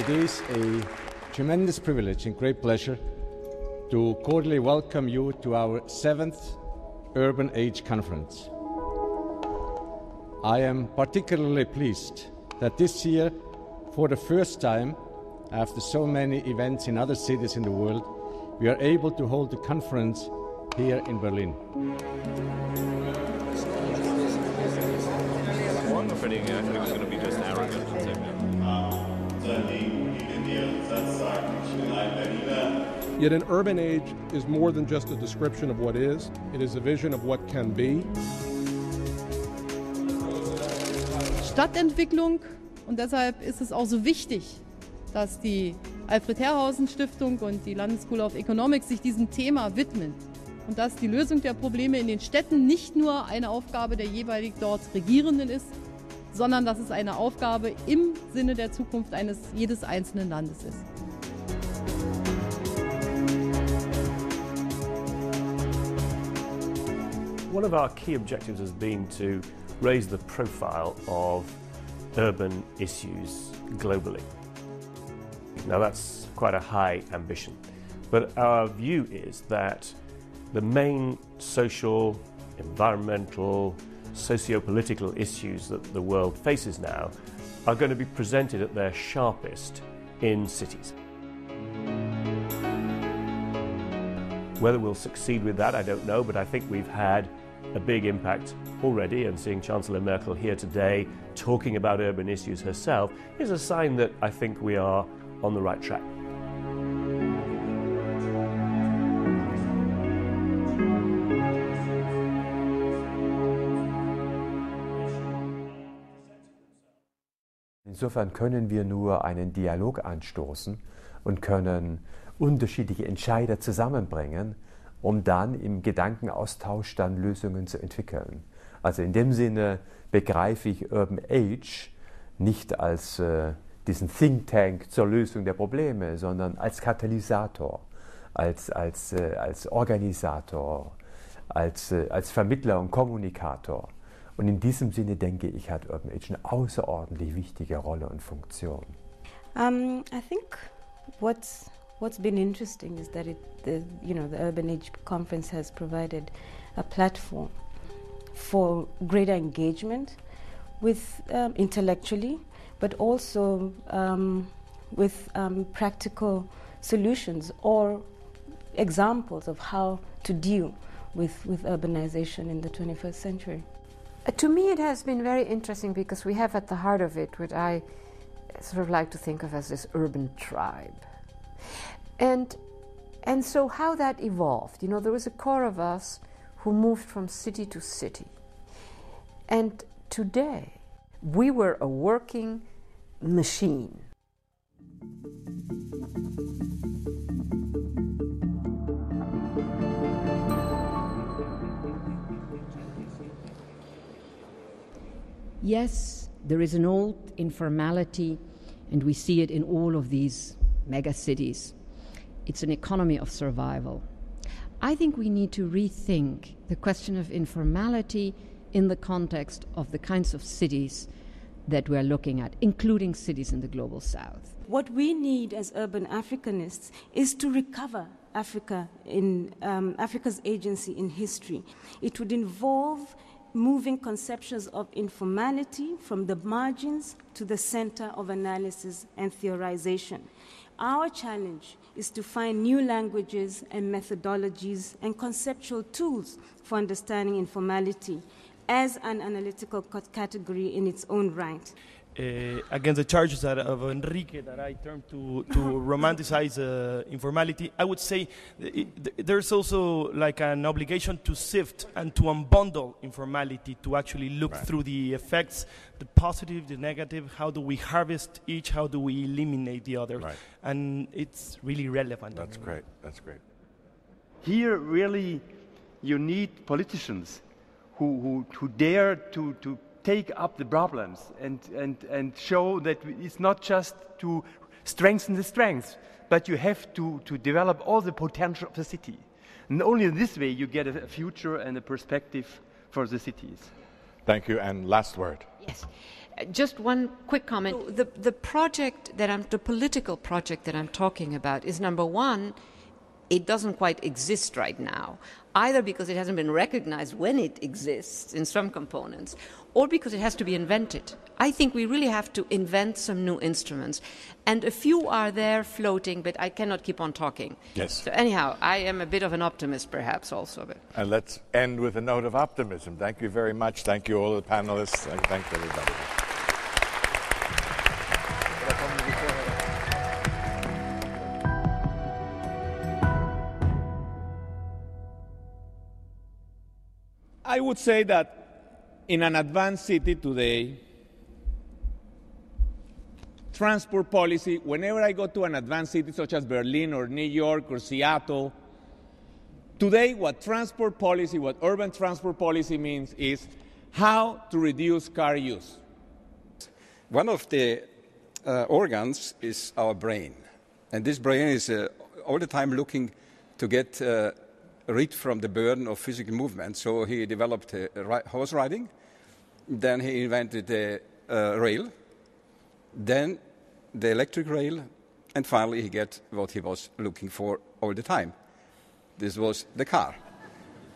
It is a tremendous privilege and great pleasure to cordially welcome you to our 7th Urban Age Conference. I am particularly pleased that this year, for the first time, after so many events in other cities in the world, we are able to hold the conference here in Berlin. I think it was going to be just arrogant. Yet an urban age is more than just a description of what is. It is a vision of what can be. Stadtentwicklung, und deshalb ist es auch so wichtig, dass die Alfred Herrhausen Stiftung und die London School of Economics sich diesem Thema widmen und dass die Lösung der Probleme in den Städten nicht nur eine Aufgabe der jeweilig dort Regierenden ist, sondern dass es eine Aufgabe im Sinne der Zukunft jedes einzelnen Landes ist. One of our key objectives has been to raise the profile of urban issues globally. Now that's quite a high ambition, but our view is that the main social, environmental, socio-political issues that the world faces now are going to be presented at their sharpest in cities. Whether we'll succeed with that, I don't know, but I think we've had a big impact already, and seeing Chancellor Merkel here today talking about urban issues herself is a sign that I think we are on the right track. Insofern können wir nur einen Dialog anstoßen und können unterschiedliche Entscheider zusammenbringen, um dann im Gedankenaustausch dann Lösungen zu entwickeln. Also in dem Sinne begreife ich Urban Age nicht als diesen Think Tank zur Lösung der Probleme, sondern als Katalysator, als Organisator, als Vermittler und Kommunikator. Und in diesem Sinne denke ich, hat Urban Age eine außerordentlich wichtige Rolle und Funktion. I think what's been interesting is that the Urban Age Conference has provided a platform for greater engagement with intellectually, but also with practical solutions or examples of how to deal with urbanization in the 21st century. To me it has been very interesting because we have at the heart of it what I sort of like to think of as this urban tribe. And so how that evolved, there was a core of us who moved from city to city. And today we were a working machine. Yes, there is an old informality, and we see it in all of these mega cities. It's an economy of survival. I think we need to rethink the question of informality in the context of the kinds of cities that we're looking at, including cities in the global south. What we need as urban Africanists is to recover Africa in Africa's agency in history. It would involve moving conceptions of informality from the margins to the center of analysis and theorization. Our challenge is to find new languages and methodologies and conceptual tools for understanding informality as an analytical category in its own right. Against the charges of Enrique that I termed to romanticize informality, I would say there's also like an obligation to sift and to unbundle informality, to actually look through the effects, the positive, the negative, how do we harvest each, how do we eliminate the other, and it's really relevant. That's great, that's great. Here really you need politicians who dare to take up the problems and show that it's not just to strengthen the strengths, but you have to develop all the potential of the city. And only in this way you get a future and a perspective for the cities. Thank you, and last word. Yes. Just one quick comment. The political project that I'm talking about is, number one, it doesn't quite exist right now, either because it hasn't been recognized when it exists in some components, or because it has to be invented. I think we really have to invent some new instruments. And a few are there floating, but I cannot keep on talking. Yes. So anyhow, I am a bit of an optimist perhaps also. But. And let's end with a note of optimism. Thank you very much. Thank you all the panelists, and thank everybody. I would say that in an advanced city today, transport policy, whenever I go to an advanced city such as Berlin or New York or Seattle, today what urban transport policy means is how to reduce car use. One of the organs is our brain. And this brain is all the time looking to get rid from the burden of physical movement. So he developed horse riding, then he invented the rail, then the electric rail, and finally he got what he was looking for all the time. This was the car.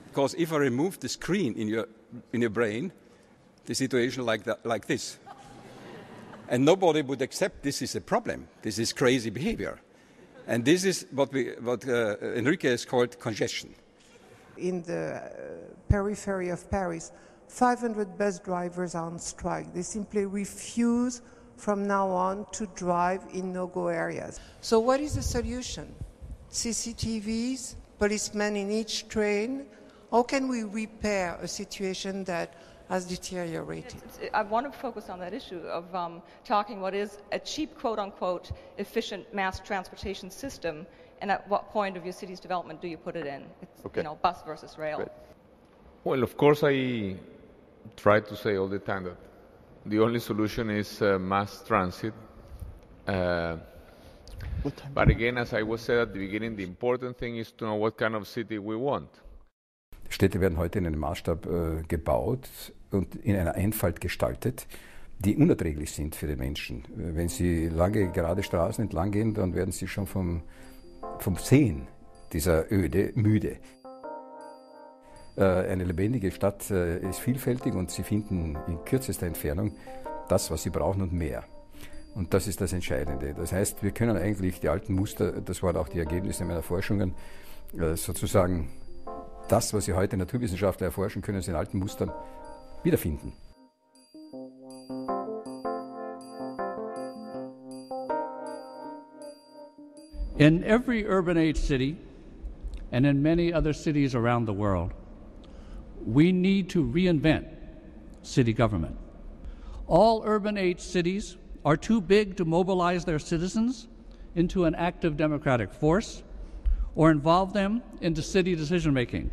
Because if I remove the screen in your brain, the situation like this. And nobody would accept this is a problem. This is crazy behavior. And this is what Enrique has called congestion. In the periphery of Paris, 500 bus drivers are on strike. They simply refuse from now on to drive in no-go areas. So what is the solution? CCTVs, policemen in each train? How can we repair a situation that has deteriorated? I want to focus on that issue of talking what is a cheap, quote-unquote, efficient mass transportation system, and at what point of your city's development do you put it in? It's, okay. Bus versus rail. Great. Well, of course, I try to say all the time that the only solution is mass transit. But again, as I was said at the beginning, the important thing is to know what kind of city we want. Städte werden heute in einem Maßstab gebaut und in einer Einfalt gestaltet, die unerträglich sind für den Menschen. Wenn Sie lange gerade Straßen entlang gehen, dann werden Sie schon vom Sehen dieser Öde müde. Eine lebendige Stadt ist vielfältig und Sie finden in kürzester Entfernung das, was Sie brauchen und mehr. Und das ist das Entscheidende. Das heißt, wir können eigentlich die alten Muster, das waren auch die Ergebnisse meiner Forschungen, sozusagen das, was Sie heute Naturwissenschaftler erforschen, können Sie in alten Mustern wiederfinden. In every urban age city, and in many other cities around the world, we need to reinvent city government. All urban age cities are too big to mobilize their citizens into an active democratic force or involve them into city decision-making.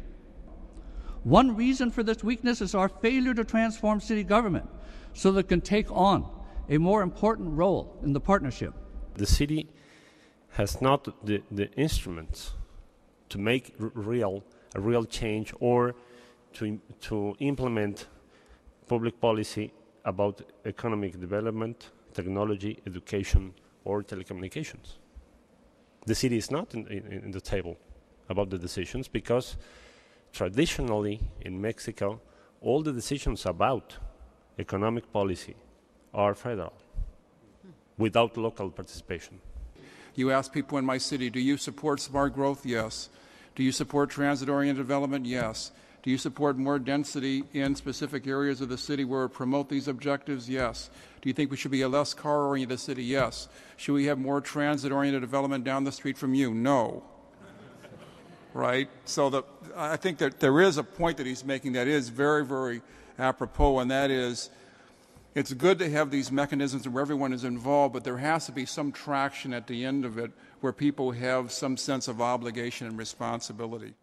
One reason for this weakness is our failure to transform city government so that it can take on a more important role in the partnership. The city has not the instruments to make a real change or to implement public policy about economic development, technology, education, or telecommunications. The city is not in the table about the decisions because traditionally in Mexico, all the decisions about economic policy are federal, without local participation. You ask people in my city, do you support smart growth? Yes. Do you support transit-oriented development? Yes. Do you support more density in specific areas of the city where we promote these objectives? Yes. Do you think we should be a less car-oriented city? Yes. Should we have more transit-oriented development down the street from you? No. Right? So I think that there is a point that he's making that is very, very apropos, and that is it's good to have these mechanisms where everyone is involved, but there has to be some traction at the end of it where people have some sense of obligation and responsibility.